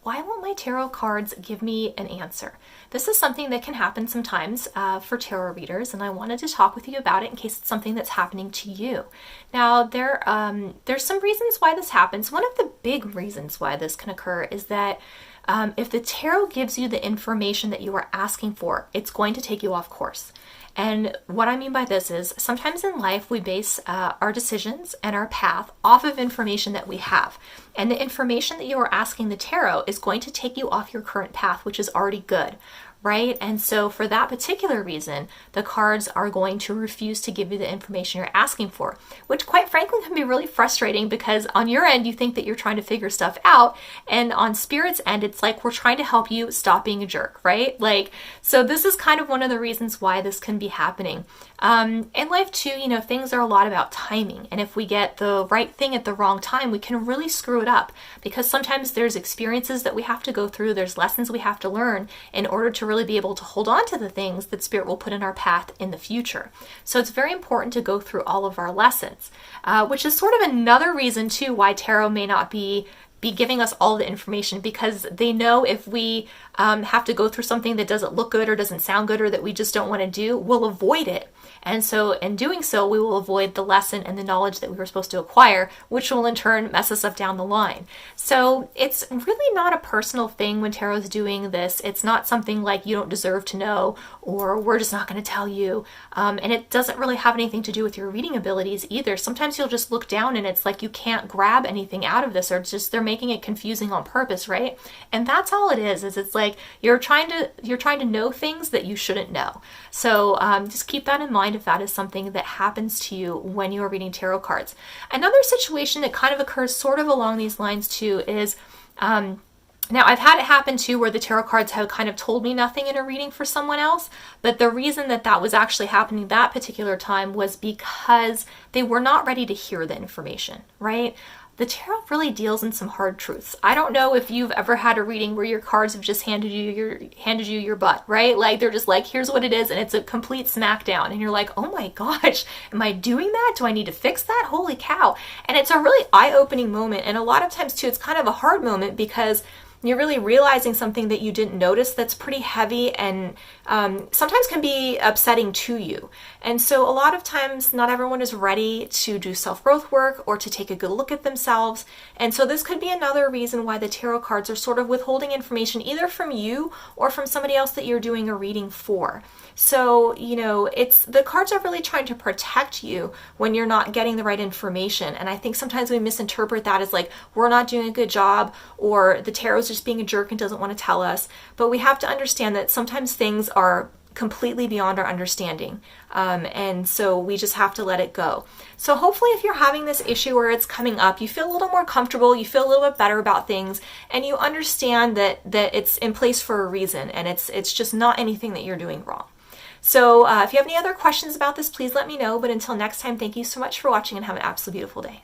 why won't my tarot cards give me an answer? This is something that can happen sometimes for tarot readers, and I wanted to talk with you about it in case it's something that's happening to you. Now, there's some reasons why this happens. One of the big reasons why this can occur is that if the tarot gives you the information that you are asking for, it's going to take you off course. And what I mean by this is sometimes in life we base our decisions and our path off of information that we have. And the information that you are asking the tarot is going to take you off your current path, which is already good, right? And so for that particular reason, the cards are going to refuse to give you the information you're asking for, which quite frankly can be really frustrating because on your end, you think that you're trying to figure stuff out. And on Spirit's end, it's like we're trying to help you stop being a jerk, right? So this is kind of one of the reasons why this can be happening. In life too, things are a lot about timing. And if we get the right thing at the wrong time, we can really screw it up because sometimes there's experiences that we have to go through, there's lessons we have to learn in order to really be able to hold on to the things that Spirit will put in our path in the future. So it's very important to go through all of our lessons, which is sort of another reason too why tarot may not be giving us all the information, because they know if we have to go through something that doesn't look good or doesn't sound good or that we just don't want to do, we'll avoid it. And so in doing so, we will avoid the lesson and the knowledge that we were supposed to acquire, which will in turn mess us up down the line. So it's really not a personal thing when tarot is doing this. It's not something like you don't deserve to know or we're just not going to tell you. And it doesn't really have anything to do with your reading abilities either. Sometimes you'll just look down and it's like you can't grab anything out of this, or it's just they're making it confusing on purpose, right? And that's all it is it's like you're trying to know things that you shouldn't know. So just keep that in mind if that is something that happens to you when you are reading tarot cards. Another situation that kind of occurs sort of along these lines too is now I've had it happen too where the tarot cards have kind of told me nothing in a reading for someone else, but the reason that was actually happening that particular time was because they were not ready to hear the information, right? The tarot really deals in some hard truths. I don't know if you've ever had a reading where your cards have just handed you your butt, right? Like they're just like, here's what it is, and it's a complete smackdown. And you're like, oh my gosh, am I doing that? Do I need to fix that? Holy cow. And it's a really eye-opening moment. And a lot of times too, it's kind of a hard moment because you're really realizing something that you didn't notice that's pretty heavy and sometimes can be upsetting to you. And so a lot of times not everyone is ready to do self-growth work or to take a good look at themselves. And so this could be another reason why the tarot cards are sort of withholding information either from you or from somebody else that you're doing a reading for. So, it's the cards are really trying to protect you when you're not getting the right information. And I think sometimes we misinterpret that as like, we're not doing a good job or the tarot's just being a jerk and doesn't want to tell us. But we have to understand that sometimes things are completely beyond our understanding. And so we just have to let it go. So hopefully if you're having this issue where it's coming up, you feel a little more comfortable, you feel a little bit better about things, and you understand that it's in place for a reason and it's just not anything that you're doing wrong. So if you have any other questions about this, please let me know. But until next time, thank you so much for watching and have an absolutely beautiful day.